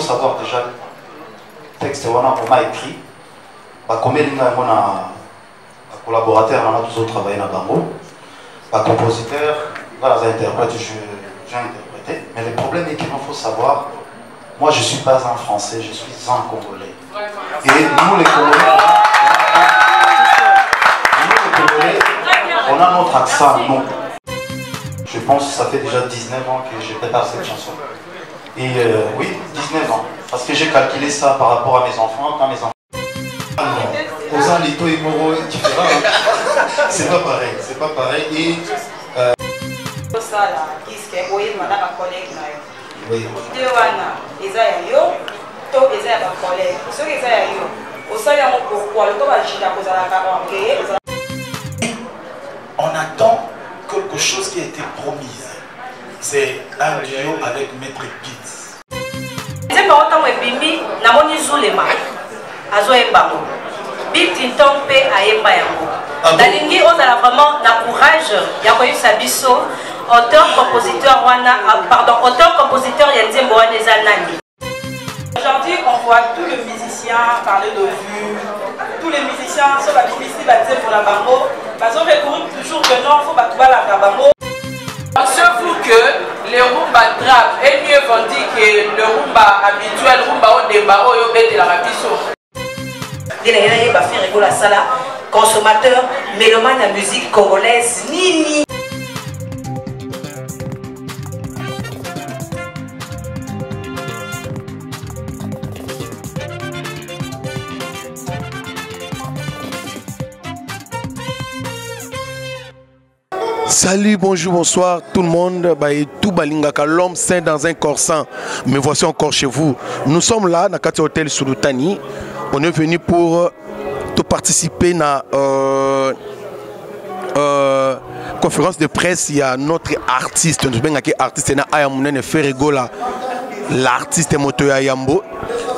faut savoir déjà, le texte on a écrit, combien de collaborateurs, on a toujours travaillé dans Bango, compositeur, voilà, interprète, j'ai interprété, mais le problème est qu'il faut savoir, moi je ne suis pas un Français, je suis un Congolais. Et nous les Congolais, on a notre accent, nous. Je pense que ça fait déjà 19 ans que je prépare cette chanson. Et oui, 19 ans. Parce que j'ai calculé ça par rapport à mes enfants, quand mes enfants... Aux Lito et Moro, tu verras, hein. C'est pas pareil, c'est pas pareil. Et... Oui. On attend quelque chose qui a été promis. C'est un duo avec Maître Pitts. Dalingi ozala vraiment na courage ya koyisa biso auteur compositeur wana auteur compositeur ya nzembo wana eza nani. Aujourd'hui on voit tous les musiciens parler de vue, tous les musiciens sur la BBC baptisés pour la bango, parce qu'on recourt toujours que non, faut pas tout la bango. Pensez-vous que le rumba trap est mieux vendu que le rumba habituel, rumba au débat au de la rabisso? Consommateur, mélomane à musique congolaise, Nini. Salut, bonjour, bonsoir tout le monde. Tout balingaka, l'homme saint dans un corps saint. Me voici encore chez vous. Nous sommes là, dans le hôtel Sulutani. On est venu pour participer à conférence de presse. Il y a notre artiste, l'artiste Moto Yambo.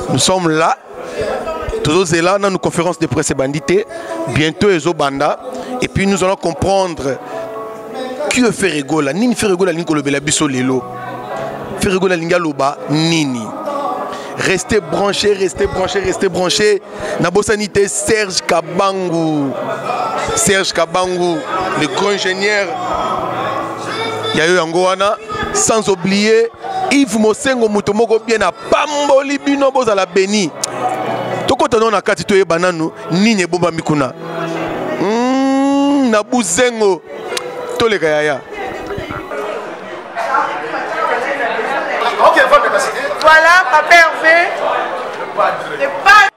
Nous sommes là. Tous là dans nos conférences de presse bandité. Bientôt Ezo Banda. Et puis nous allons comprendre qui est Ferregola. Nini Ferregola Ninkolo Belabiso Lelo. Ferregola Lingaloba Nini. Restez branchés, restez branchés, restez branchés. Nabosanité Serge Kabangu. Serge Kabangu, le grand ingénieur. Yayo Yangoana. Sans oublier Yves Mosengo Mutomoko bien à Pamboli Bino Bozala Beni. Toko tono na kati to bananu Nini Boba Mikuna. Nabuzengo. Tole Kayaya. Voilà, Papa Hervé. Le padre.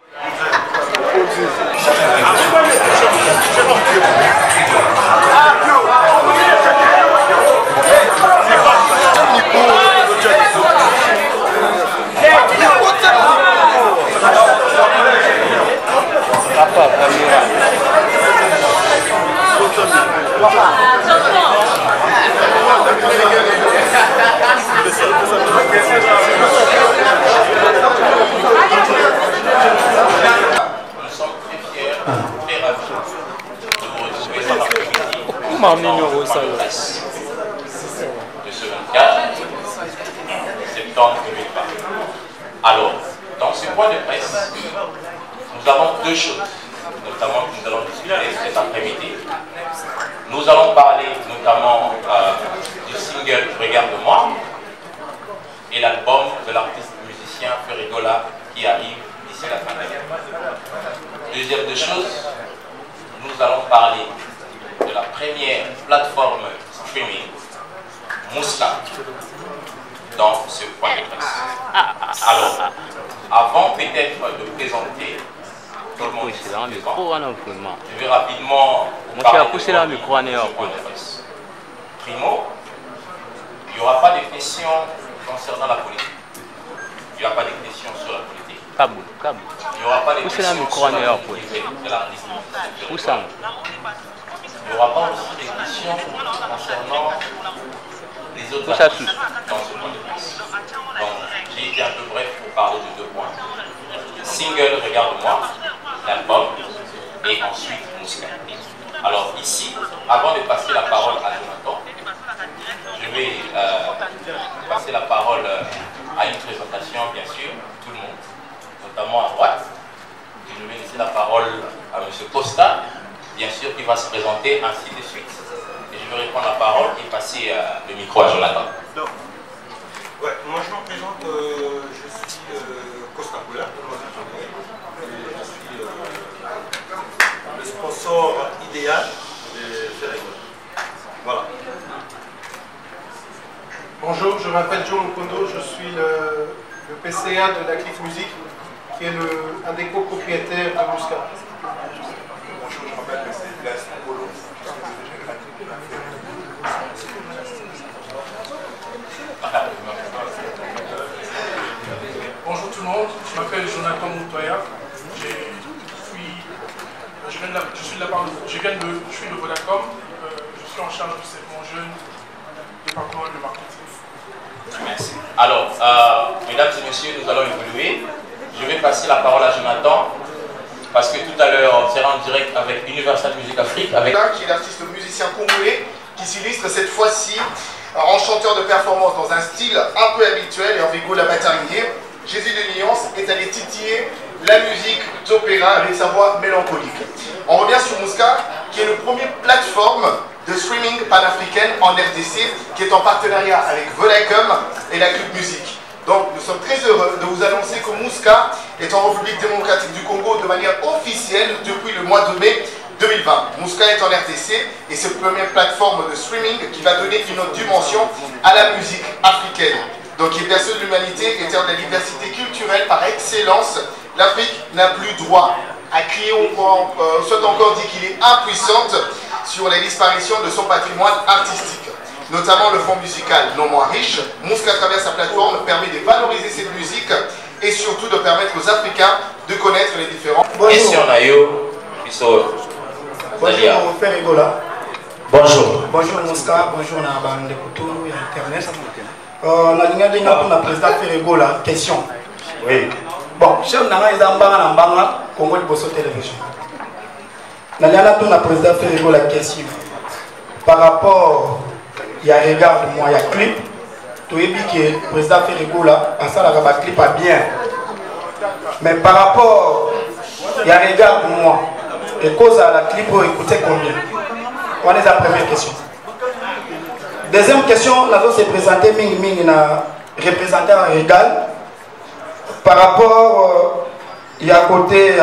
De ce 24 septembre 2020. Alors, dans ce point de presse, nous avons deux choses, notamment que nous allons discuter cet après-midi. Nous allons parler notamment du single Regarde-moi et l'album de l'artiste musicien Ferregola qui arrive d'ici la fin de l'année. Deuxième des choses, nous allons parler de la première plateforme streaming, Moussa, dans ce point de presse. Alors, avant peut-être de présenter tout le monde, je vais rapidement parler de ce point de presse. Primo, il n'y aura pas de questions concernant la politique. Il n'y aura pas de questions sur la politique. Il n'y aura pas de questions sur la politique de l'artiste. Il n'y aura pas aussi des questions concernant les autres artistes dans ce point de presse. Donc, j'ai été un peu bref pour parler de deux points. Single Regarde-moi, l'album, et ensuite Mouska. Alors ici, avant de passer la parole à Jonathan, je vais passer la parole à une présentation, bien sûr, notamment à droite. Je vais laisser la parole à M. Costa, bien sûr, qui va se présenter ainsi de suite. Et je vais reprendre la parole et passer le micro à Jonathan. Ouais, moi je me présente, je suis Costa Poula, je suis le sponsor idéal de Ferregola. Voilà. Bonjour, je m'appelle Joe Mukondo, je suis le PCA de la Cliff Music, qui est un des copropriétaires de Musca. Bonjour, je m'appelle M. Blaise Polo. Bonjour tout le monde, je m'appelle Jonathan Moutoya, je suis de Vodacom, je suis en charge du segment jeune, département de marketing. Merci. Alors, mesdames et messieurs, nous allons évoluer. Je vais passer la parole à Jonathan, parce que tout à l'heure, on sera en direct avec Universal Music Afrique. Qui est l'artiste musicien congolais, qui s'illustre cette fois-ci en chanteur de performance dans un style un peu habituel et en Vigo la Bataille. Jésus de Nuance est allé titiller la musique d'opéra avec sa voix mélancolique. On revient sur Musca, qui est le premier plateforme de streaming panafricaine en RDC, qui est en partenariat avec Vodacom et la Club Musique. Donc nous sommes très heureux de vous annoncer que Musca est en République démocratique du Congo de manière officielle depuis le mois de mai 2020. Musca est en RDC et c'est la première plateforme de streaming qui va donner une autre dimension à la musique africaine. Donc il est perçu de l'humanité et terme de la diversité culturelle par excellence. L'Afrique n'a plus droit à crier soit encore dit qu'il est impuissante sur la disparition de son patrimoine artistique, notamment le fonds musical non moins riche. Musca, à travers sa plateforme, permet de valoriser cette musique et surtout de permettre aux Africains de connaître les différents. Bonjour Ferregola. Bonjour. Bonjour Musca, bonjour Naban Lekoutou et Internet. On a ligne de président Ferregola, question. Oui. Bon, chef Nanga est en bas, Congo Liboso Télévision. Naliana tout na président Ferregola question. Par rapport, il y a regard de moi, il y a clip. Tu es dit que le président Ferregola, en ça la clip pas bien. Mais par rapport, il y a regard de moi. Et cause à la clip pour écouter combien? On est la première question. Deuxième question, la zone s'est présentée, Ming na représenté en régal. Par rapport, il y a côté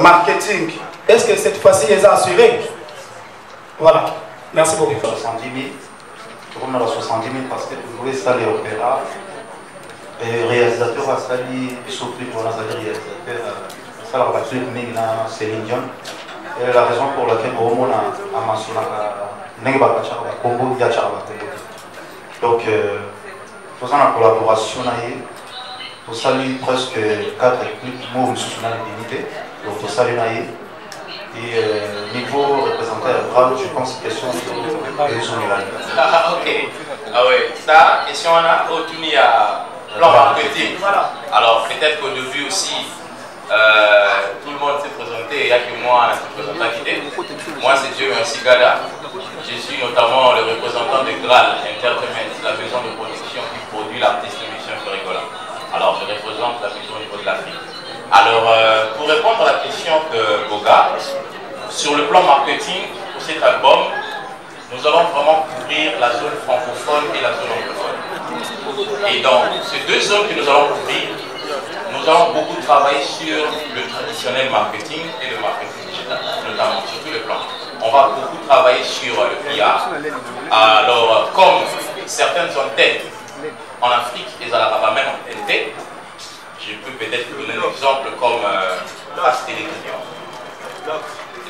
marketing. Est-ce que cette fois-ci, ils ont assuré? Voilà. Merci beaucoup. 70 000. Tout le monde a 70 000 parce que vous voulez ça les opéras. Et réalisateur a sali, et surtout pour les réalisateurs, ça la voiture Mingna Céline Dion. Et la raison pour laquelle on a mentionné Negba Kachara Congo, Yachara Congo. Donc, faisant la collaboration, pour saluer presque 4 clips mots sous la dignité. Donc, pour saluer et niveau représentant je pense que question ok. Ah ouais, ça, question on a autour à plan marketing. Alors peut-être qu'au début aussi, tout le monde s'est présenté, il n'y a que moi qui présente l'idée. Moi c'est Dieu merci Gada. Je suis notamment le représentant de Graal Entertainment, la maison de production qui produit l'artiste Mission Ferregola. Alors je représente la maison au niveau de l'Afrique. Alors pour répondre à la question que Boga, sur le plan marketing, pour cet album, nous allons vraiment couvrir la zone francophone et la zone anglophone. Et dans ces deux zones que nous allons couvrir, nous allons beaucoup travailler sur le traditionnel marketing et le marketing digital, notamment sur tous les plans. On va beaucoup travailler sur le PR. Alors, comme certaines antennes en Afrique et à la même antenne, je peux peut-être vous donner un exemple comme Trace Télévision.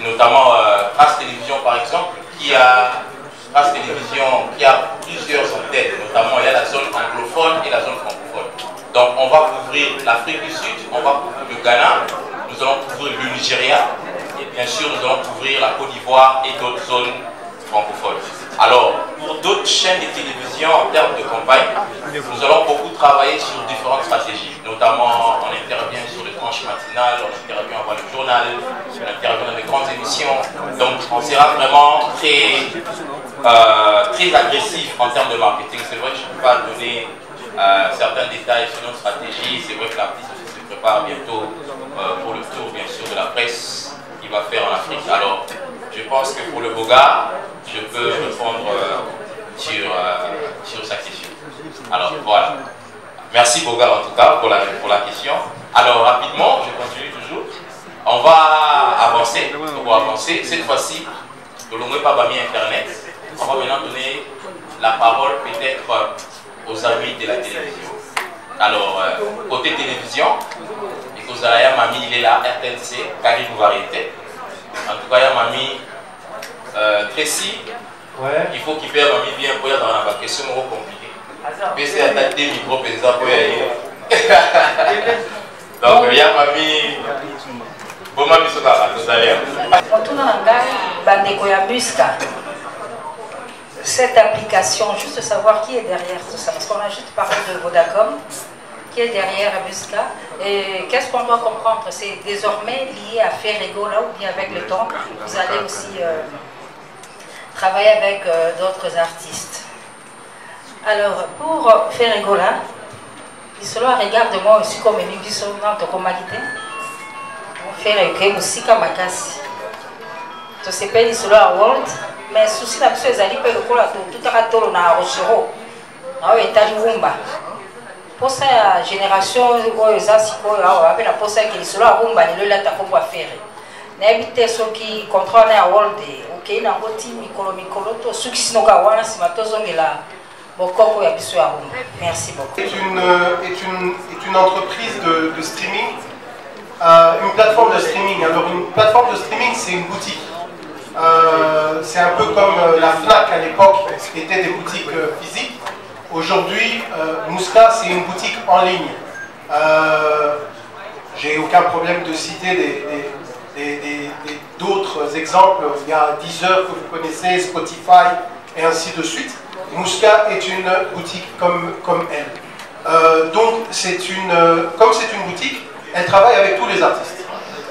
Notamment Trace Télévision par exemple, qui a Trace Télévision qui a plusieurs antennes, notamment il y a la zone anglophone et la zone francophone. Donc on va couvrir l'Afrique du Sud, on va couvrir le Ghana, nous allons couvrir le Nigeria et bien sûr nous allons couvrir la Côte d'Ivoire et d'autres zones francophones. Alors pour d'autres chaînes de télévision en termes de campagne, nous allons beaucoup travailler sur différentes stratégies, notamment on intervient sur les tranches matinales, on intervient avant le journal, on intervient dans les grandes émissions, donc on sera vraiment très agressif en termes de marketing. C'est vrai que je ne peux pas donner certains détails sur notre stratégie, c'est vrai que l'artiste se prépare bientôt pour le tour, bien sûr, de la presse qu'il va faire en Afrique. Alors, je pense que pour le Boga, je peux répondre sur sa question. Alors, voilà. Merci Boga en tout cas pour la question. Alors, rapidement, je continue toujours. On va avancer. Cette fois-ci, le long pas mis Internet. On va maintenant donner la parole peut-être aux amis de la télévision. Alors, côté télévision, Ikozaya Mami, il est là, RTNC, Caribou Variété. En tout cas, il y a Mami Tracy. Ouais. Il faut qu'il perde Mami bien pour y avoir une question compliquée. PC a tâté le micro, par exemple. Donc, il y a Mami. Bon, Mami Sotara, tout à l'heure. Cette application, juste savoir qui est derrière tout ça, parce qu'on a juste parlé de Vodacom, qui est derrière Musca, et qu'est-ce qu'on doit comprendre? C'est désormais lié à Ferrego, là, ou bien avec le temps, vous allez aussi travailler avec d'autres artistes. Alors, pour Ferrego, là, cela regarde-moi aussi comme une émission comme Makite, Ferrego, aussi comme Makasi. Je sais pas, il sera à World. Mais souci la personne est allée pour tout à tout na Rochero na étage Wumba pour sa génération aux asiko avec la poste qui sera à Wumba le la ta comme faire n'habite ceux qui contrôlent à World OK na ngoti mikolo to ceux qui sinoka wana simato zongela bokoko ya biso ya Wumba. Merci beaucoup. Est une entreprise de streaming, une plateforme de streaming. Alors une plateforme de streaming, c'est une boutique. C'est un peu comme la FNAC à l'époque, qui était des boutiques physiques. Aujourd'hui, Musca, c'est une boutique en ligne. J'ai aucun problème de citer d'autres exemples. Il y a Deezer que vous connaissez, Spotify et ainsi de suite. Musca est une boutique comme elle. Donc, comme c'est une boutique, elle travaille avec tous les artistes.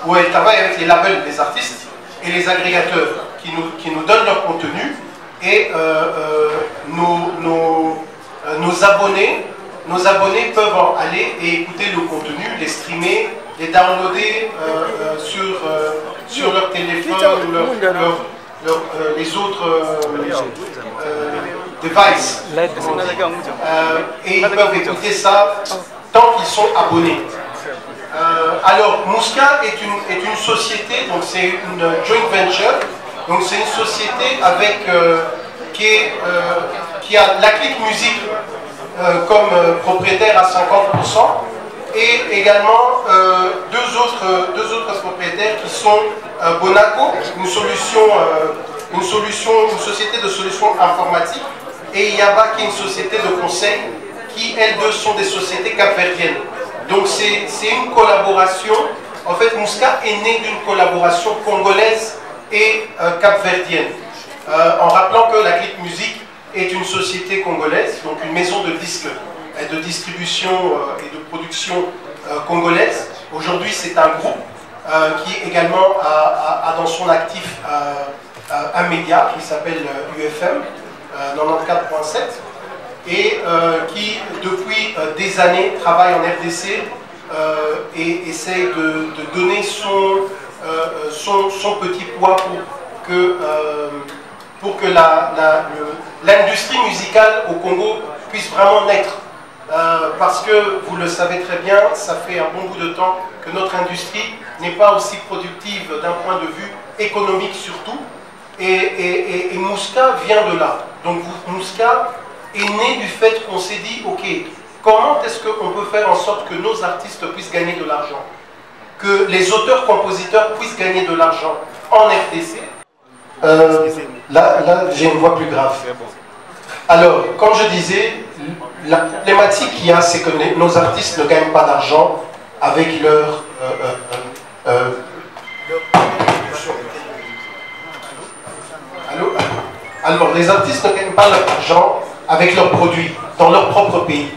Ou elle travaille avec les labels des artistes et les agrégateurs qui nous donnent leur contenu, et nos abonnés peuvent aller et écouter le contenu, les streamer, les downloader sur leur téléphone ou les autres devices. Et ils peuvent écouter ça tant qu'ils sont abonnés. Alors, Musca est une société, donc c'est une joint venture, donc c'est une société qui a la Click Music comme propriétaire à 50%, et également deux autres propriétaires qui sont Bonaco, une société de solutions informatiques, et Yaba, qui est une société de conseil, qui elles deux sont des sociétés capverdiennes. Donc c'est une collaboration. En fait, Musca est né d'une collaboration congolaise et capverdienne. En rappelant que la Click Music est une société congolaise, donc une maison de disques et de distribution et de production congolaise. Aujourd'hui, c'est un groupe qui également a dans son actif un média qui s'appelle UFM 94.7. Et qui, depuis des années, travaille en RDC et essaye de donner son petit poids pour que l'industrie musicale au Congo puisse vraiment naître. Parce que, vous le savez très bien, ça fait un bon bout de temps que notre industrie n'est pas aussi productive d'un point de vue économique surtout. Et Musca vient de là. Donc Musca est né du fait qu'on s'est dit, ok, comment est-ce qu'on peut faire en sorte que nos artistes puissent gagner de l'argent, que les auteurs-compositeurs puissent gagner de l'argent en RDC. Là j'ai une voix plus grave. Alors, comme je disais, la problématique qu'il y a, c'est que nos artistes ne gagnent pas d'argent avec leur Alors, les artistes ne gagnent pas leur argent avec leurs produits, dans leur propre pays.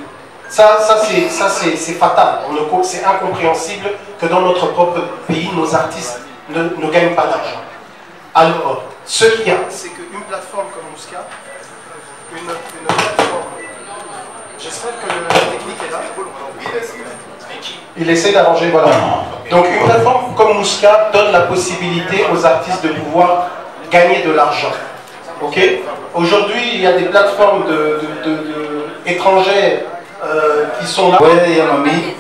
Ça c'est fatal. C'est incompréhensible que dans notre propre pays, nos artistes ne gagnent pas d'argent. Alors, ce qu'il y a, c'est qu'une plateforme comme Musca, une plateforme, j'espère que la technique est là. Il essaie d'arranger, voilà. Donc une plateforme comme Mouska donne la possibilité aux artistes de pouvoir gagner de l'argent. Ok. Aujourd'hui, il y a des plateformes étrangères qui sont là. Ouais, Yamami,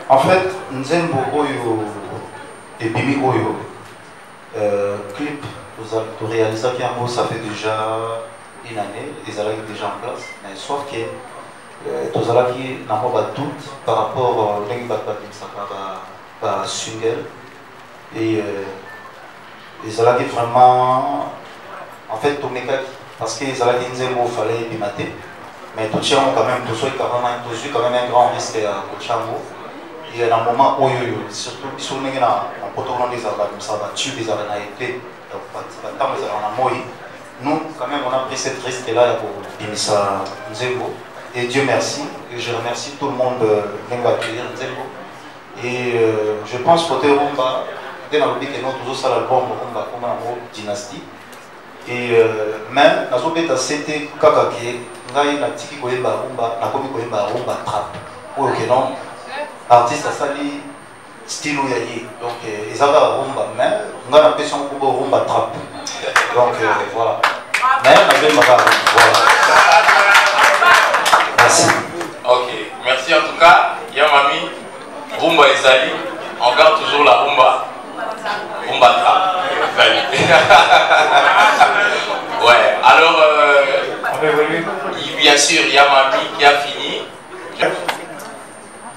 en fait, Nzembo Oyo et Bimi Oyo, clip, vous réalisez qu'un ça fait déjà une année, ils allaient déjà en place, mais sauf que tous ceux qui n'ont pas de doute par rapport à la single et ils allaient vraiment en fait tout parce qu'ils allaient dire qu'il fallait bimater, mais tout ça quand même quand même un grand risque à Kochambo. Il y a un moment où surtout si on est en protocole des arbres, ça va tuer des arbres à été nous quand même on a pris cette risque là pour Bimisa Nzembo. Et Dieu merci, et je remercie tout le monde de m'accueillir et je pense que Rumba, dès la rubrique, nous avons tous l'album Rumba comme un dynastie. Et même, nous avons fait c'était Kakake, nous avons fait Rumba, nous avons Rumba Trap. Ou que non, artiste a sali style où il y a. Donc, ils avaient Rumba, mais nous avons fait son Rumba Trap. Donc, voilà. Mais nous avons fait voilà. Merci. Ok, merci en tout cas. Yamami, Rumba et Zali, on garde toujours la Rumba. Rumba Trap. Ouais, alors, bien sûr, Yamami qui a fini.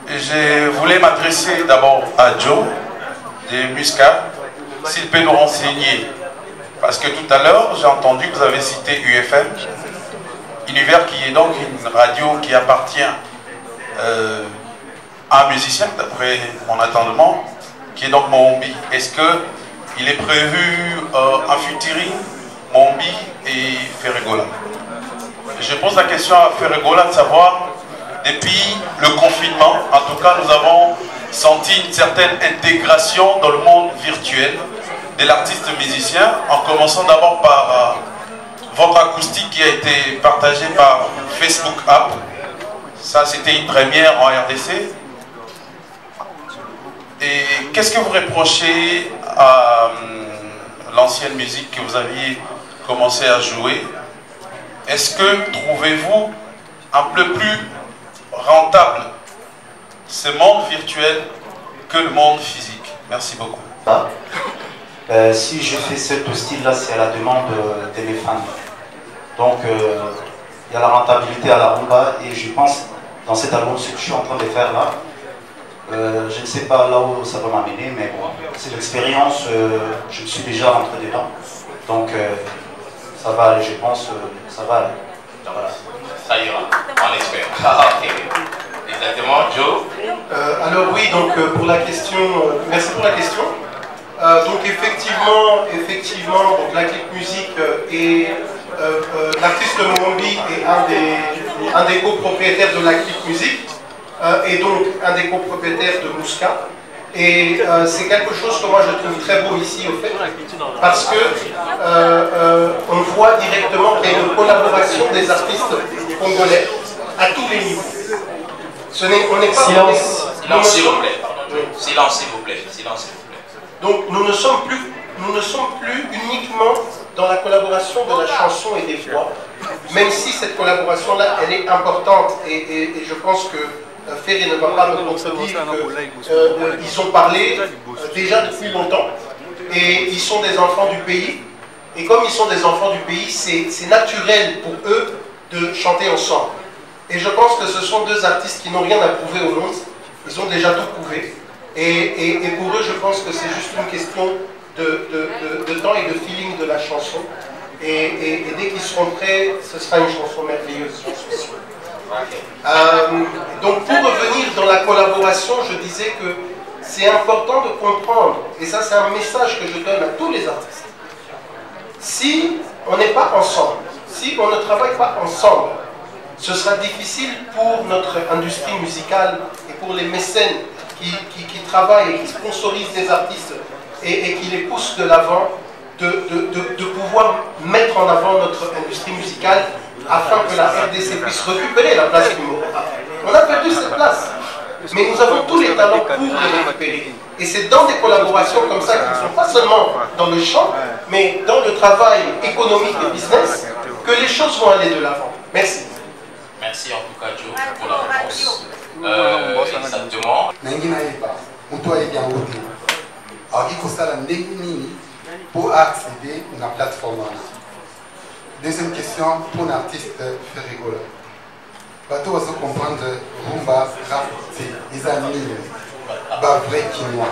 Je voulais m'adresser d'abord à Joe de Muscat, s'il peut nous renseigner. Parce que tout à l'heure, j'ai entendu que vous avez cité UFM. Univers qui est donc une radio qui appartient à un musicien, d'après mon entendement, qui est donc Mombi. Est-ce qu'il est prévu un featuring Mombi et Ferregola? Je pose la question à Ferregola de savoir, depuis le confinement, en tout cas nous avons senti une certaine intégration dans le monde virtuel de l'artiste musicien, en commençant d'abord par votre acoustique qui a été partagée par Facebook App. Ça, c'était une première en RDC. Et qu'est-ce que vous reprochez à l'ancienne musique que vous aviez commencé à jouer? Est-ce que trouvez-vous un peu plus rentable ce monde virtuel que le monde physique? Merci beaucoup. Si je fais ce style-là, c'est à la demande de mes fans. Donc, il y a la rentabilité à la rumba et je pense, dans cet album, ce que je suis en train de faire là, je ne sais pas là où ça va m'amener, mais bon, c'est l'expérience, je me suis déjà rentré dedans. Donc, ça va aller, je pense, ça va aller. Voilà. Ça ira, on espère. Okay. Exactement, Joe. Alors oui, donc pour la question, merci pour la question. Donc effectivement, donc la clip musique et l'artiste Mombi est un des copropriétaires de la clip musique et donc un des copropriétaires de Mouska. Et c'est quelque chose que moi je trouve très beau ici au fait, parce que on voit directement qu'il y a une collaboration des artistes congolais à tous les niveaux. On n'est pas... Silence, s'il vous plaît. Silence, s'il vous plaît. Silence, s'il vous plaît. Donc nous ne sommes plus uniquement dans la collaboration de la chanson et des voix, même si cette collaboration-là, elle est importante et je pense que Ferré ne va pas me contredire qu'ils ont parlé déjà depuis longtemps et ils sont des enfants du pays et comme ils sont des enfants du pays, c'est naturel pour eux de chanter ensemble. Et je pense que ce sont deux artistes qui n'ont rien à prouver au monde, ils ont déjà tout prouvé. Et pour eux, je pense que c'est juste une question de temps et de feeling de la chanson. Et dès qu'ils seront prêts, ce sera une chanson merveilleuse, j'en suis sûr. Donc pour revenir dans la collaboration, je disais que c'est important de comprendre, et ça c'est un message que je donne à tous les artistes. Si on n'est pas ensemble, si on ne travaille pas ensemble, ce sera difficile pour notre industrie musicale et pour les mécènes qui travaillent et qui sponsorisent des artistes et qui les poussent de l'avant, de pouvoir mettre en avant notre industrie musicale afin que la RDC puisse récupérer la place du Moro. On a perdu cette place. mais nous avons tous les talents pour les récupérer. Et c'est dans des collaborations comme ça, qui ne sont pas seulement dans le chant, mais dans le travail économique et business, que les choses vont aller de l'avant. Merci. Merci en tout cas, Joe, pour la réponse. Exactement. Pour accéder à la plateforme. Deuxième question pour l'artiste Ferrigola. Bateau va se comprendre rumba, rap, les amis, vrai quinoa.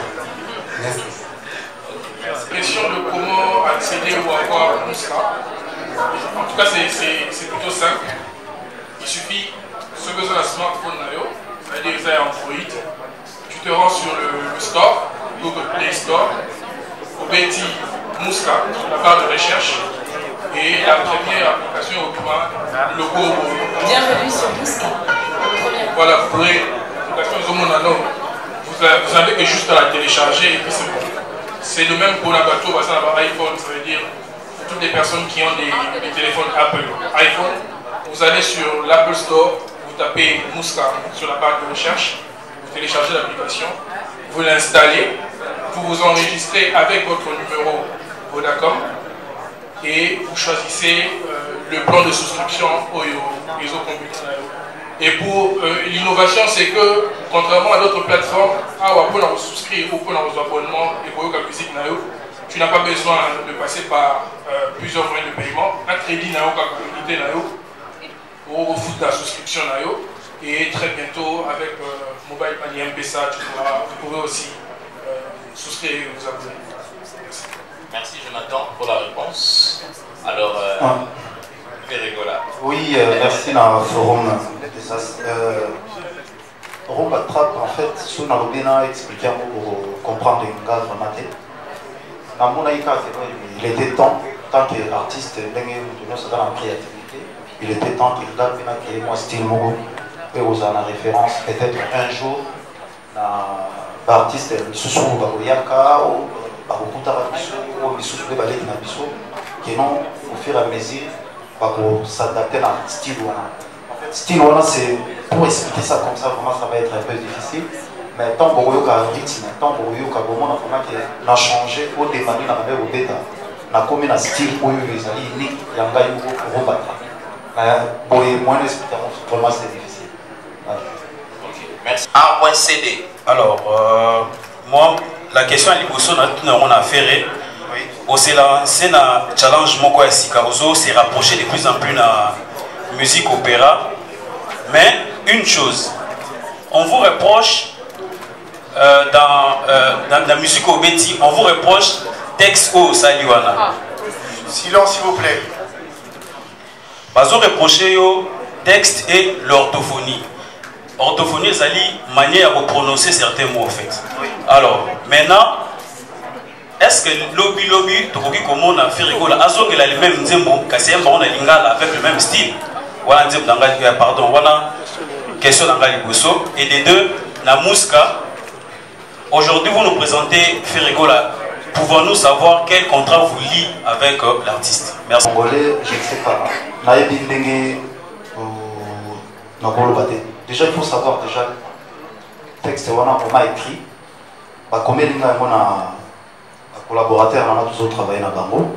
Question de comment accéder ou avoir un Mouska. En tout cas, c'est plutôt simple. Il suffit, ce besoin d'un smartphone, c'est-à-dire que ça Android, tu te rends sur le store, Google Play Store, au petit Mouska, la barre de recherche, et la première application au point, le logo. Bienvenue sur Mouska. Voilà, vous pourrez, vous avez que juste à la télécharger et puis c'est bon. C'est le même pour la bateau, parce que iPhone, ça veut dire toutes les personnes qui ont des téléphones Apple iPhone, vous allez sur l'Apple Store, vous tapez Mouska sur la barre de recherche, vous téléchargez l'application, vous l'installez, vous vous enregistrez avec votre numéro Vodacom et vous choisissez le plan de souscription au réseau computer. Et pour l'innovation, c'est que contrairement à d'autres plateformes, pour souscrire ou pour nos abonnements et pour la musique, tu n'as pas besoin de passer par plusieurs moyens de paiement. Un crédit pour foutre la souscription et très bientôt avec Mobile Money M-Pesa, vous pourrez aussi souscrire et vous abonner. Merci Jonathan pour la réponse. Alors, Ferrigola. Oui, merci dans le forum. Rumba Trap, en fait, ce qu'on a expliqué pour comprendre le cadre maté. Il était temps, tant qu'artiste, dans la créativité, il était temps qu'il regarde bien moi style Mogo, et aux en référence, peut-être un jour, l'artiste Missoussou Bagoyaka, ou Bagokuta Babiso, ou Missoussou Balek Nabiso, qui non, au fur et à mesure, pour s'adapter dans le style Wana. En fait, style Wana, c'est pour expliquer ça comme ça, vraiment, ça va être un peu difficile. Mais tant que vous avez un rythme, tant que vous avez un changé, au démarrer dans le bêta, na comme un style où il y a unique, il y a un gars qui va battre. Pour les moins d'explications, pour moi c'est difficile. Merci. A.CD. Alors, moi, la question à l'Ibosso, on a fait. C'est un challenge moko ya sika ozo se rapprocher de plus en plus de la musique opéra. Mais une chose, on vous reproche dans la musique au Betty, on vous reproche texte au Saliwana. Silence s'il vous plaît. Bazo reprocher yo texte et l'orthophonie. Orthophonie, c'est la manière de prononcer certains mots en fait. Alors, maintenant, est-ce que lobby, comment on a fait rigoler, est-ce qu'elle a le même nzembo, on a lingala avec le même style? Voilà, pardon, voilà, question d'Angali Bosso. Et des deux, la Mouska, aujourd'hui vous nous présentez Ferrigola. Pouvons-nous savoir quel contrat vous lie avec l'artiste? Merci. Congolais, je ne sais pas. Déjà, il faut savoir déjà le texte on a écrit. Combien de collaborateurs on a toujours travaillé dans Bango.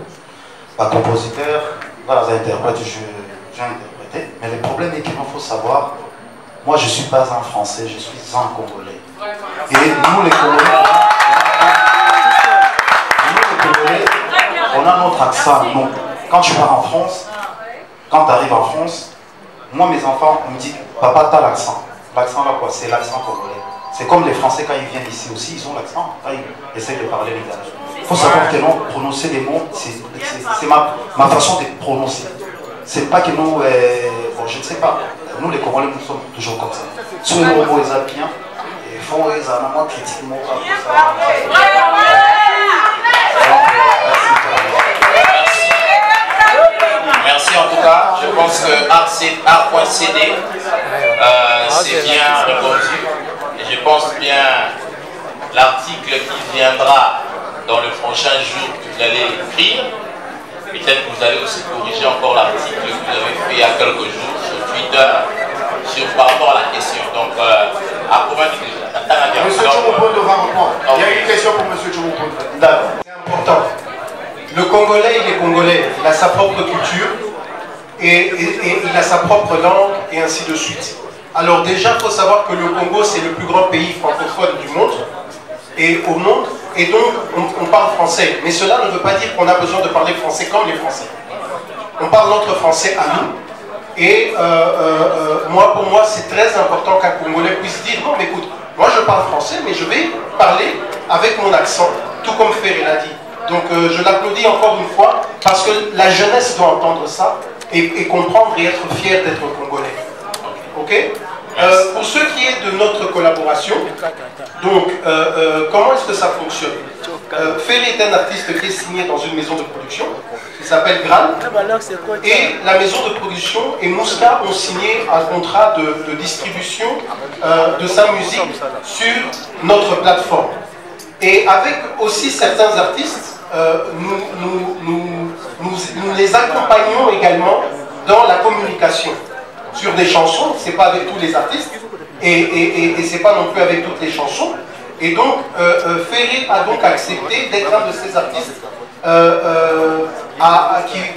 Compositeur, voilà, les interprètes, j'ai interprété. Mais le problème est qu'il faut savoir, moi je ne suis pas un Français, je suis un Congolais. Et nous les Congolais, on a notre accent, nous. Quand tu pars en France, quand tu arrives en France, moi mes enfants, on me dit, papa, t'as l'accent. L'accent là quoi, c'est l'accent congolais. C'est comme les Français quand ils viennent ici aussi, ils ont l'accent, quand ils essaient de parler les gars. Il faut savoir que non, prononcer les mots, c'est ma façon de prononcer. C'est pas que nous, bon je ne sais pas, nous les Congolais nous sommes toujours comme ça. Soit les mots ils bien, il faut les amants critiquent mots comme ça. Merci en tout cas, je pense que A.CD c'est bien répondu et je pense bien l'article qui viendra dans le prochain jour que vous allez écrire, peut-être que vous allez aussi corriger encore l'article que vous avez fait il y a quelques jours sur Twitter par rapport à la question. Donc Monsieur Tchomopondo va répondre. Il y a une question pour Monsieur Tchomopondo. D'accord. C'est important. Le Congolais, il est Congolais. Il a sa propre culture et il a sa propre langue et ainsi de suite. Alors déjà, il faut savoir que le Congo, c'est le plus grand pays francophone du monde et au monde. Et donc, on parle français. Mais cela ne veut pas dire qu'on a besoin de parler français comme les Français. On parle notre français à nous. Et pour moi, c'est très important qu'un Congolais puisse dire, non, mais écoute, moi je parle français, mais je vais parler avec mon accent, tout comme Ferré l'a dit. Donc je l'applaudis encore une fois, parce que la jeunesse doit entendre ça, et comprendre et être fier d'être Congolais. Ok? Pour ce qui est de notre collaboration, donc comment est-ce que ça fonctionne? Ferré est un artiste qui est signé dans une maison de production qui s'appelle Graal, et la maison de production et Mouska ont signé un contrat de distribution de sa musique sur notre plateforme. Et avec aussi certains artistes, nous les accompagnons également dans la communication sur des chansons. C'est pas avec tous les artistes et c'est pas non plus avec toutes les chansons. Et donc Ferré a donc accepté d'être un de ces artistes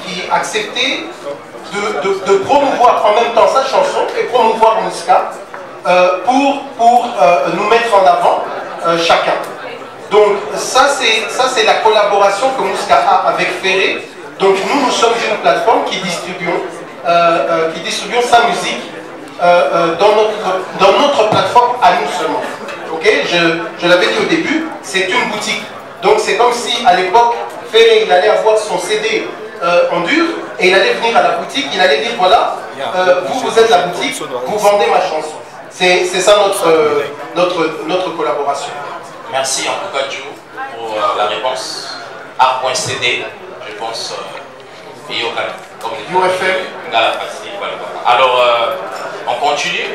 qui acceptait de promouvoir en même temps sa chanson et promouvoir Mouska pour nous mettre en avant chacun. Donc ça c'est la collaboration que Mouska a avec Ferré. Donc nous sommes une plateforme qui distribuons sa musique dans notre plateforme à nous seulement. Okay, je l'avais dit au début, c'est une boutique. Donc c'est comme si à l'époque, Ferré il allait avoir son CD en dur et il allait venir à la boutique, il allait dire voilà, vous êtes la boutique, vous vendez ma chanson. C'est ça notre collaboration. Merci en tout cas Joe pour la réponse. Art.cd, je pense, UFM. Alors, on continue.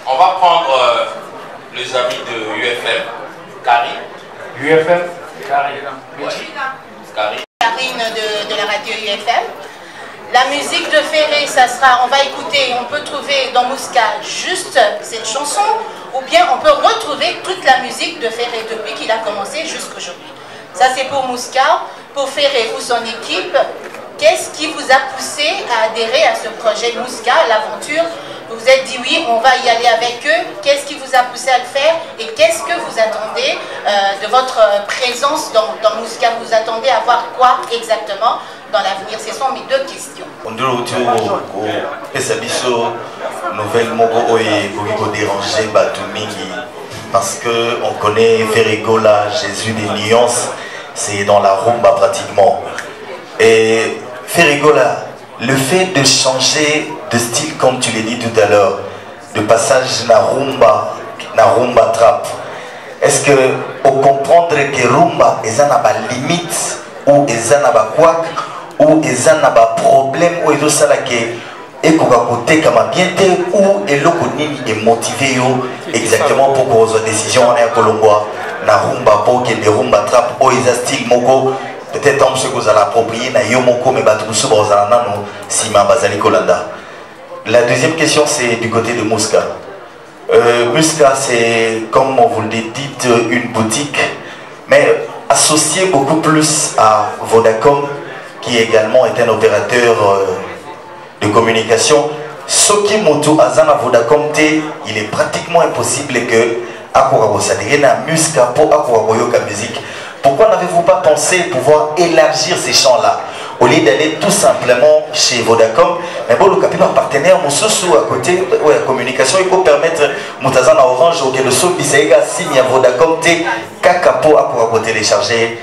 On va prendre les amis de UFM. Carrie. UFM. Carrie. Karine de la radio UFM. La musique de Ferré, ça sera, on va écouter, on peut trouver dans Mouska juste cette chanson, ou bien on peut retrouver toute la musique de Ferré depuis qu'il a commencé jusqu'aujourd'hui. Ça c'est pour Mouska. Pour Ferré ou son équipe, qu'est-ce qui vous a poussé à adhérer à ce projet Mouska, l'aventure? Vous vous êtes dit oui, on va y aller avec eux. Qu'est-ce qui vous a poussé à le faire? Et qu'est-ce que vous attendez de votre présence dans Mouska? Vous attendez à voir quoi exactement dans l'avenir? Ce sont mes deux questions. On doit nouvelle moko déranger Batumingi parce que on connaît Ferregola, Jésus des nuances, c'est dans la rumba pratiquement. Et Ferregola, le fait de changer de style comme tu l'as dit tout à l'heure, de passage na rumba trap, est-ce que on comprendre que rumba est un limite ou est un quoi ou est un problème ou est ça là que et qu'on va côté comme bien ou et l'oconi est motivé exactement pour qu'on ait une décision en Colombois na rumba pour que des rumba trap ou est style moko peut-être en ce que vous allez approprier na yo moko mais batoussou bazana no sima bazali kolanda. La deuxième question c'est du côté de Mouska. Mouska c'est comme vous le dites une boutique mais associée beaucoup plus à Vodacom qui également est un opérateur de communication. Ce qui moto azana Vodacom il est pratiquement impossible que Akora s'adhérer à Mouska pour Akora Yoka musique. Pourquoi n'avez-vous pas pensé pouvoir élargir ces champs-là au lieu d'aller tout simplement chez Vodacom? Mais bon, le capital partenaire, mon sous à côté, ouais, communication, il faut permettre Moutazan à Orange, ou que le saut qui s'est signe à Vodacom, Kakapo à pouvoir télécharger.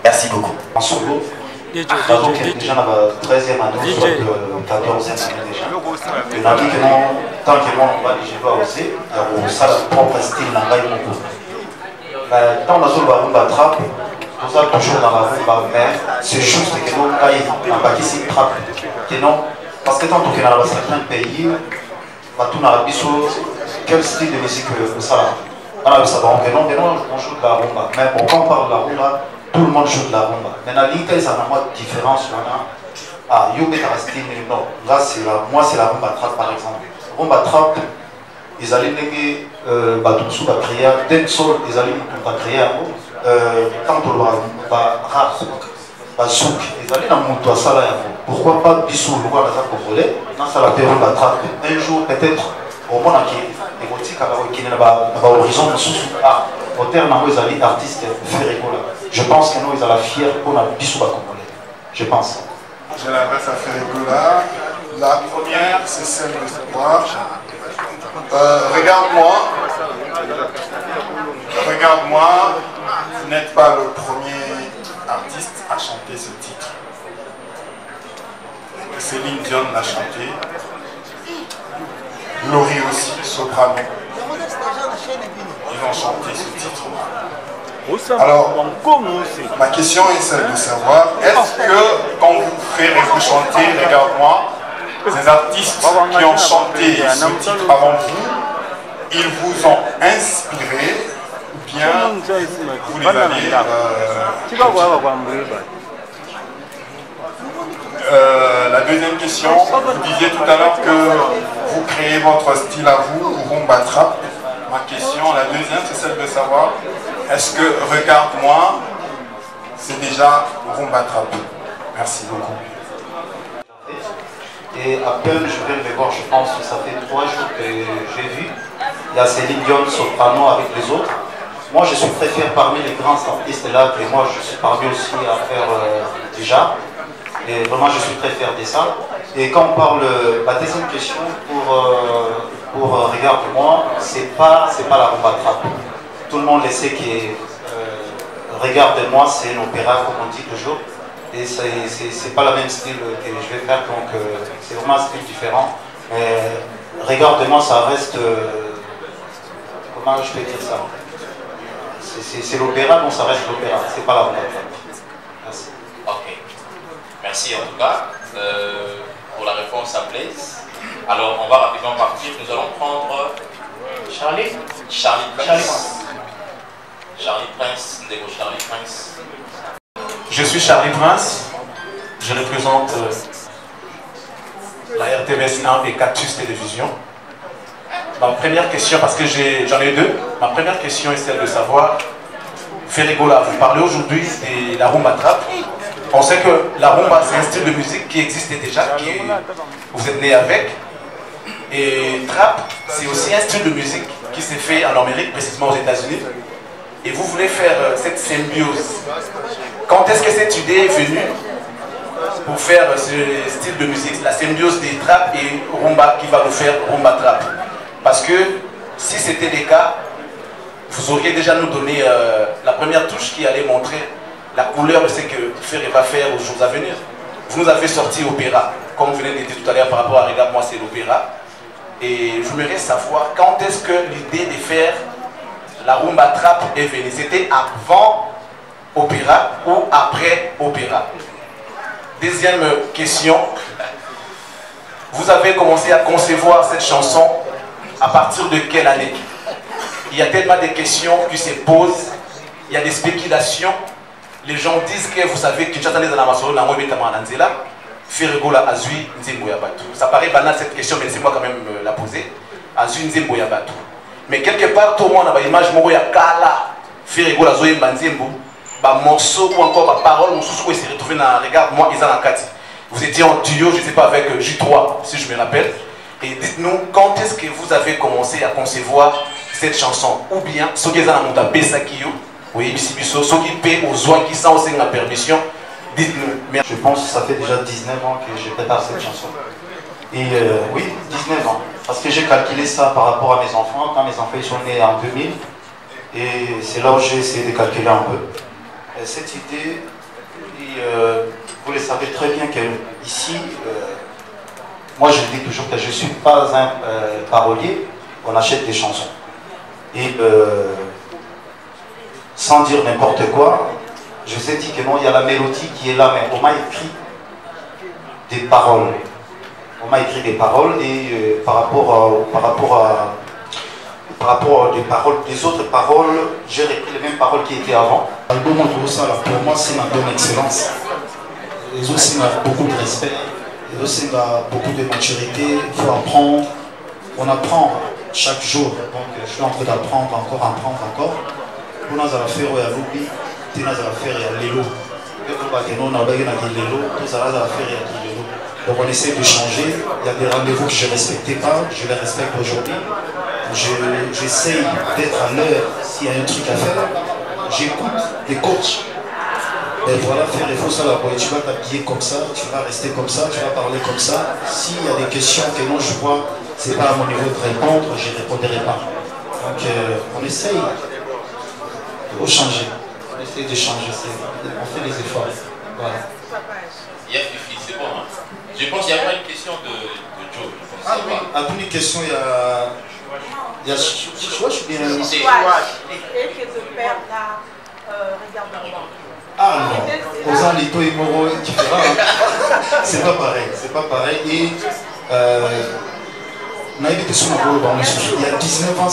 Merci beaucoup. En solo, donc déjà dans la 13e année, 14e année déjà. Et dans le tant que moi, on va dire, je vais aussi, il y a ça, propre style, dans la dans la zone de la trappe, nous sommes toujours dans la rumba, mais c'est juste que nous avons pas ici trappe. Parce que tant que dans certains pays, tout dans quel style de musique ça on a vu ça, donc on joue de la rumba. Mais bon, quand on parle de la rumba, tout le monde joue de la rumba. Mais dans l'Italie, ça a une différence. Ah, style, non. Là, moi, c'est la rumba trappe par exemple. Rumba trappe, ils allaient Batoussou va créer d'un sol des aliments qu'on va créer un mot. Quand on va rap, souk, les aliments dans mon toit, ça là, pourquoi pas Bissou, le roi d'Azak Congolais, dans ça la période d'attrape. Un jour, peut-être, au moins, les boutiques qui sont à l'horizon, au terme, ils allaient artistes Ferregola. Je pense que nous, ils allaient fiers pour la Bissou Congolais. Je pense. Je l'adresse à Ferregola. La première, c'est celle de savoir. Regarde-moi, vous n'êtes pas le premier artiste à chanter ce titre. Céline Dion l'a chanté, Laurie aussi, soprano. Ils ont chanté ce titre. Alors, ma question est celle de savoir, est-ce que quand vous chanter Regarde-moi, ces artistes qui ont chanté ce titre avant vous, ils vous ont inspiré ou bien vous les avez la deuxième question, vous disiez tout à l'heure que vous créez votre style à vous, Rumba Trap. Ma question, la deuxième, c'est celle de savoir, est-ce que Regarde-moi, c'est déjà Rumba Trap? Merci beaucoup. Et à peine je viens de voir, je pense que ça fait 3 jours que j'ai vu. Il y a Céline Dion, soprano avec les autres. Moi je suis très fier parmi les grands artistes là, et moi je suis parmi aussi à faire déjà. Et vraiment je suis très fier de ça. Et quand on parle, la deuxième question pour Regarde-moi, c'est pas la rumba trap. Tout le monde le sait que Regarde-moi c'est l'opéra comme on dit toujours. Et c'est pas le même style que je vais faire, donc c'est vraiment un style différent. Mais Regarde-moi, ça reste. Comment je peux dire ça? C'est l'opéra, donc ça reste l'opéra, c'est pas la rumba. Merci. Ok. Merci en tout cas pour la réponse à Blaise. Alors on va rapidement partir. Nous allons prendre Charlie Prince. Charlie Prince. Je suis Charlie Prince, je représente la RTVS 1 et Cactus Télévision. Ma première question, parce que j'en ai deux, ma première question est celle de savoir, Ferregola, vous parlez aujourd'hui de la rumba trap. On sait que la rumba c'est un style de musique qui existait déjà, vous êtes né avec. Et trap, c'est aussi un style de musique qui s'est fait en Amérique, précisément aux États-Unis. Et vous voulez faire cette symbiose. Quand est-ce que cette idée est venue pour faire ce style de musique, la symbiose des trap et rumba qui va nous faire rumba trap? Parce que si c'était le cas, vous auriez déjà nous donné la première touche qui allait montrer la couleur de ce que Ferré va faire aux jours à venir. Vous nous avez sorti opéra, comme vous venez de dire tout à l'heure par rapport à Regarde-moi, c'est l'opéra. Et je voudrais savoir quand est-ce que l'idée de faire la rumba trap est venue. C'était avant opéra ou après opéra? Deuxième question, vous avez commencé à concevoir cette chanson à partir de quelle année? Il y a tellement de questions qui se posent, il y a des spéculations. Les gens disent que vous savez que Ferregola Azui Nzembo Yabatou. Ça paraît banal cette question, mais laissez-moi quand même la poser. Azui Nzembo Yabatou. Mais quelque part, tout le monde a une image de Kala Ferregola Zoé Nzembo. Un morceau ou encore une parole, on s'est retrouvé dans Regarde-moi, ils en Kati. Vous étiez en duo, je ne sais pas, avec J3, si je me rappelle. Et dites-nous, quand est-ce que vous avez commencé à concevoir cette chanson? Ou bien, ceux qui ont tapé Sakio, oui, ceux qui paient aux oies qui sont aussi la permission, dites-nous. Je pense que ça fait déjà 19 ans que je prépare cette chanson. Et oui, 19 ans. Parce que j'ai calculé ça par rapport à mes enfants, quand mes enfants sont nés en 2000. Et c'est là où j'ai essayé de calculer un peu. Cette idée, vous le savez très bien qu'ici, moi je dis toujours que je ne suis pas un parolier, on achète des chansons. Et sans dire n'importe quoi, je vous ai dit que non, il y a la mélodie qui est là, mais on m'a écrit des paroles. On m'a écrit des paroles et par rapport des paroles, des autres paroles, j'ai repris les mêmes paroles qui étaient avant. L'album pour moi, c'est une excellence. Les aussi ont beaucoup de respect, les aussi ont beaucoup de maturité, il faut apprendre. On apprend chaque jour. Donc je suis en train d'apprendre encore. Pour nous faire à l'oubli, nous faire à l'élo. Donc on essaie de changer. Il y a des rendez-vous que je ne respectais pas, je les respecte aujourd'hui. J'essaie d'être à l'heure s'il y a un truc à faire. J'écoute des coachs. Et voilà, faire il faut ça là, tu vas t'habiller comme ça, tu vas rester comme ça, tu vas parler comme ça. S'il y a des questions que moi je vois, c'est pas à mon niveau de répondre, je ne répondrai pas. Donc on essaye de changer. On essaye de changer, on fait des efforts. Voilà. C'est bon, hein? Je pense qu'il y a pas une question de Joe. Ah oui, à toutes les questions, il y a choix, je suis bien. Et que te perd là, regarde-moi. Ah non, aux Alito et Moro, différent. C'est pas pareil. Et il y a 19 ans,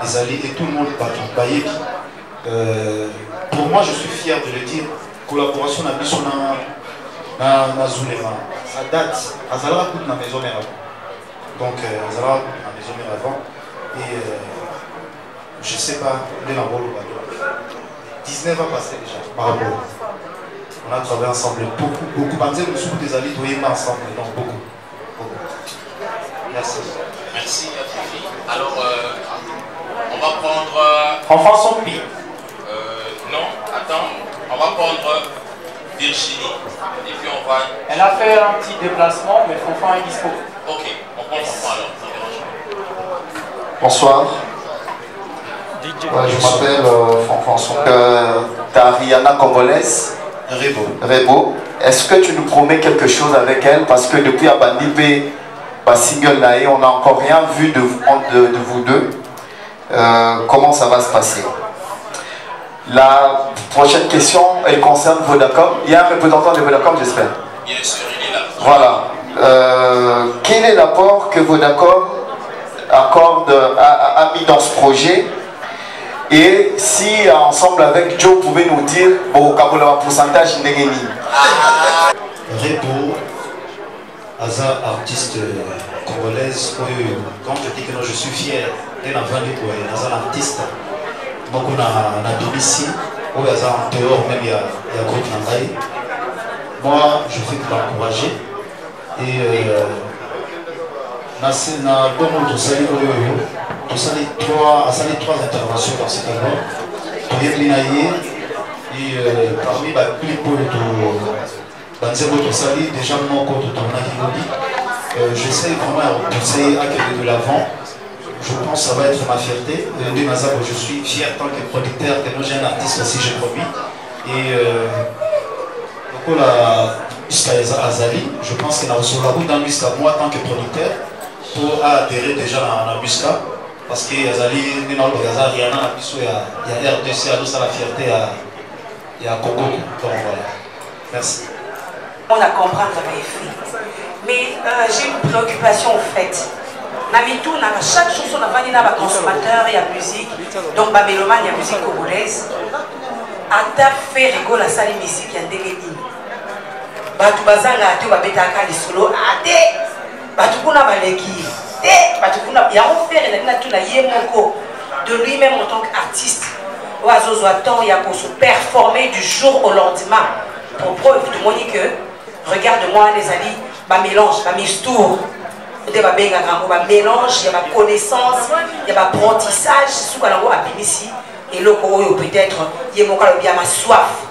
les alliés et tout le monde pour moi, je suis fier de le dire. Collaboration avec na Zulema. Ça date. Azala coûte na maison mère avant. Donc Azala coûte na maison mère avant. Et je sais pas, les Nabolo. 19 ans passés déjà, par rapport. On a travaillé ensemble beaucoup. Par exemple, nous des alliés, nous ensemble, donc beaucoup. Merci. Merci à Fifi. Alors, on va prendre... Enfant son pied. Non, attends. On va prendre Virginie. Et puis on va... Elle a fait un petit déplacement, mais Fonfan est dispo. Ok, on prend Fonfan alors. Bonsoir. Ouais, je m'appelle Fonfan. Tariana Congolaise. Rebo. Est-ce que tu nous promets quelque chose avec elle? Parce que depuis Abandipé, single Nae, on n'a encore rien vu de vous deux. Comment ça va se passer? La prochaine question, elle concerne Vodacom. Il y a un représentant de Vodacom, j'espère. Bien sûr, il est là. Voilà. Quel est l'apport que Vodacom a mis dans ce projet? Et si ensemble avec Joe, vous pouvez nous dire bon, pourcentage Negeni. Rebo, Aza, artiste congolaise, quand je dis que non, je suis fier d'un artiste, donc on a BBC, où il y a en dehors, même il y a groupe Nangaï. Moi, je fais que l'encourager. Et trois interventions dans cet album. Et parmi les clips de déjà mon compte de j'essaie vraiment de pousser à de l'avant. Je pense que ça va être ma fierté. Je suis fier tant que producteur, que moi j'ai un artiste aussi, j'ai produit. Et jusqu'à Azali, je pense qu'il a reçu la route dans jusqu'à moi tant que producteur pour adhérer déjà à la Musca. Parce que Azali, il y a RDC, à la fierté, il y a Congo. Donc voilà. Merci. On a compris ce que fait. Mais j'ai une préoccupation en fait. Chaque chanson, on a des consommateurs, il y a musique. Donc, Mélomane, il y a musique congolaise. Ata fait rigoler la salle de musique, il y a des lignes. Batu bazanga ate babetaka lisolo ate batu kuna baleki te batu kuna ya offert na tuna yemoko de lui-même en tant qu'artiste oazozo attend ya ko se performer du jour au lendemain pour preuve de montrer que regarde-moi les amis ba mélange ba mistour de ba benga ngambo ba mélange ya ba connaissance ya ba apprentissage suka nango abimisi et loko oyo peut-être yemoka lo bien ma soif.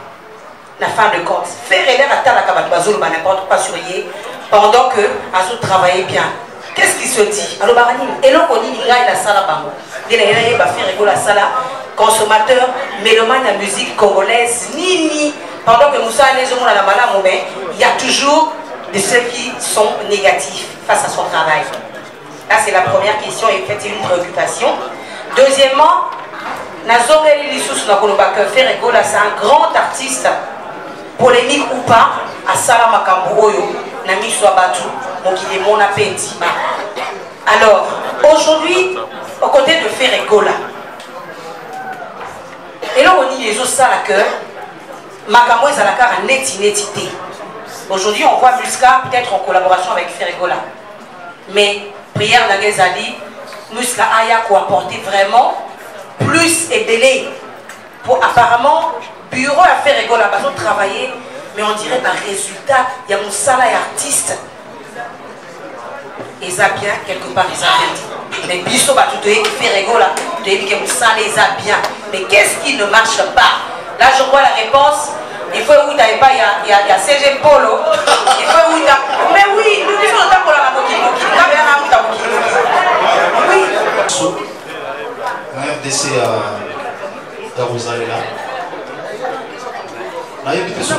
La fin de compte, faire l'air à Talaka Bazolo, n'importe quoi sur Yé, pendant que Azou travaillait bien. Qu'est-ce qui se dit? Alors, Baranim, et l'on connaît la salle à Bango. Il y a faire rigoler la salle, consommateur, mélomane la musique congolaise, ni, pendant que Moussa Nézomon à la Mala Moubé, il y a toujours de ceux qui sont négatifs face à son travail. Là, c'est la première question et fait une préoccupation. Deuxièmement, Nazongeli Lissous Nakolobaka Ferregola, c'est un grand artiste. Polémique ou pas, à Sala Makamboyo, Nami Swabatu, donc il est mon appétit. Alors, aujourd'hui, aux côtés de Ferregola, et là on dit les autres salles que Makamo est à la carte en netité. Aujourd'hui, on voit Musca peut-être en collaboration avec Ferregola. Mais prière d'Agezali, Musca Aya pour apporter vraiment plus et délai. Pour apparemment, bureau à faire rigolo, la base travailler, mais on dirait par résultat, il y a mon salaire artiste. Et ça bien, quelque part, ils ont dit. Mais Bisso va tout faire rigolo, tu dis que mon salaire est bien. Mais qu'est-ce qui ne marche pas? Là, je vois la réponse. Il faut où t'avais pas, il y a CG Polo. Il faut où t'as. Mais oui, nous disons pas pour la moquille. Oui. La RDC à Rosalia. On a évité son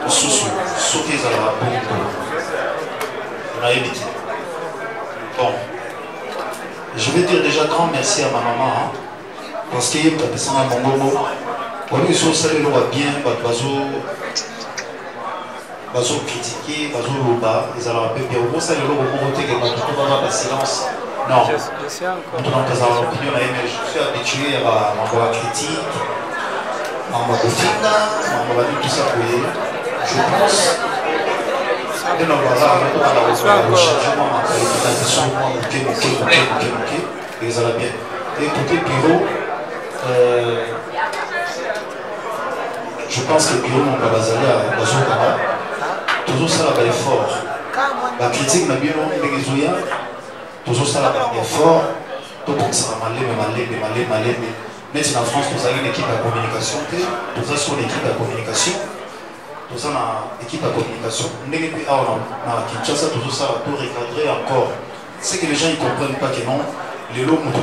sous-sous. Sauter à la bombe. On a évité. Bon. Je vais dire déjà grand merci à ma maman. Hein, parce qu'il y a une personne à mon gogo. Ils sont salés bien, bazo critiquer, bazo loba, ils allaient un peu bien. Au moins, ça les loba vont voter que tout va dans silence. Non. Maintenant, je suis habitué à ma critique, à ma boutina, à ma tout ça pour eux. Je pense. Et non, voilà, on a le changement, la qualification, et ils allaient bien. Et côté bureau, je pense que Bureau mon Kabazali a toujours ça là effort. La critique n'a bien toujours ça là effort. Tout le monde sera malé. Mais en France, nous avons une équipe de communication. Nous avons une équipe de communication. Nous avons une équipe de communication. Nous avons Kinshasa, toujours ça pour recadrer encore. C'est que les gens ne comprennent pas que non, les lots moto.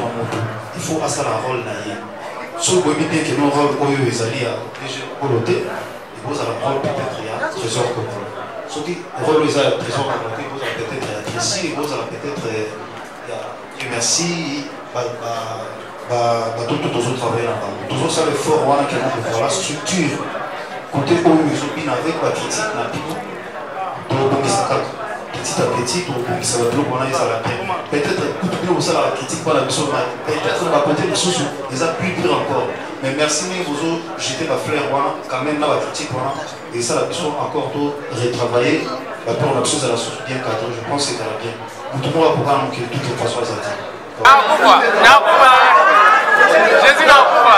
Il faut à ça la rôle naïe. Si vous voyez bien que nos rôles les alliés à Poloté, vous allez prendre peut-être un trésor commun. Si vous rôle les alliés à trésor commun, vous allez peut-être ici, vous allez peut-être merci, tout autres travailler là-bas. Toujours ça l'effort, on a pour la structure. Côté où ils ont bien avec la critique, la pique, petit à petit, ça va plus, on a la paix. Peut-être que vous avez la critique, pas la mission, peut-être qu'on va côté les sous, ils appuient plus encore. Mais merci, vous jeter la fleur, quand même là, la critique, et ça, la mission encore tout retravailler, pour la chose à la source bien cadrée, je pense que c'est bien. Nous tout le monde va pouvoir manquer de toutes les façons à ça. Jésus n'a pas.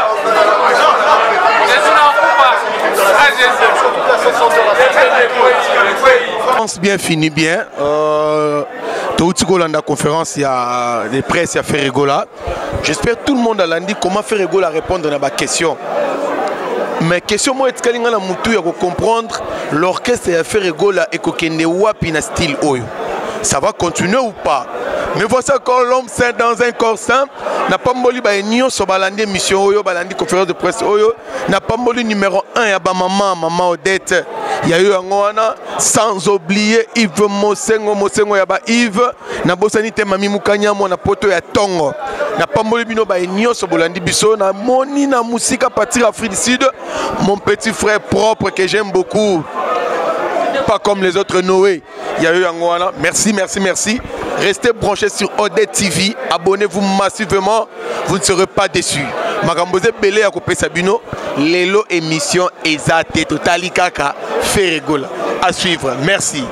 Bien fini bien. Dans la conférence, il y a des presse, il y a Ferregola. J'espère que tout le monde a dit comment Ferregola répondre à ma question. Mais question moi est-ce qu'il y a comprendre l'orchestre de Ferregola et kokende wapi na style oyo. Ça va continuer ou pas? Mais voici encore l'homme saint dans un corps saint. N'a pas mboli ba union so balandi mission oyo balandi conférence de presse oyo. N'a pas mboli numéro 1 ya ba maman Odette. Il y a eu un wana sans oublier Yves Mosengo ya ba Yves na bosani te mami mukanya mo na poto ya tongo. Na pas mboli bino ba union so balandi biso na moni na musika partir Afrique du Sud. Mon petit frère propre que j'aime beaucoup. Pas comme les autres Noé. Il y a eu un wana. Merci. Restez branchés sur Odette TV. Abonnez-vous massivement. Vous ne serez pas déçus. Magamboze Belé à Kopé Sabino. Lelo émission Ezate Totali Kaka Ferregola. À suivre. Merci.